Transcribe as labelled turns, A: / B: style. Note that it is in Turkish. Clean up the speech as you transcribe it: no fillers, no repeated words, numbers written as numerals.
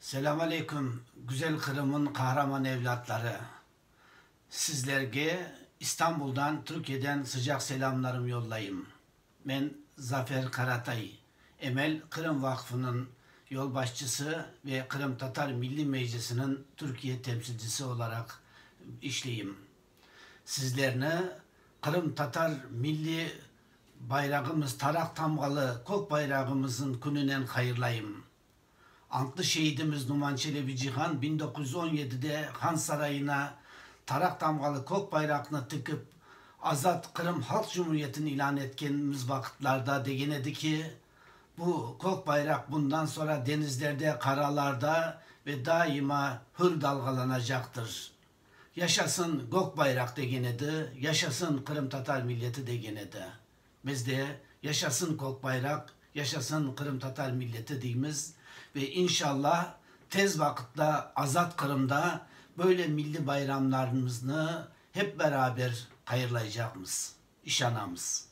A: Selamünaleyküm güzel Kırım'ın kahraman evlatları. Sizlerge İstanbul'dan, Türkiye'den sıcak selamlarım yollayayım. Ben Zafer Karatay, Emel Kırım Vakfı'nın yol başçısı ve Kırım Tatar Milli Meclisi'nin Türkiye temsilcisi olarak işleyeyim. Sizlerine Kırım Tatar Milli bayrağımız tarak tamgalı kok bayrağımızın gününden hayırlayım. Antlı şehidimiz Numan Çelebi Cihan 1917'de Han Sarayı'na tarak damgalı kok bayrağını tıkıp Azat Kırım Halk Cumhuriyeti'ni ilan ettiğimiz vakitlerde degenedi ki bu kok bayrak bundan sonra denizlerde, karalarda ve daima hür dalgalanacaktır. Yaşasın kok bayrak degenedi, yaşasın Kırım Tatar milleti degenedi. Biz de yaşasın kok bayrak, yaşasın Kırım Tatar milleti deyimiz ve inşallah tez vakitte Azat Kırım'da böyle milli bayramlarımızı hep beraber hayırlayacağımız, işanamız.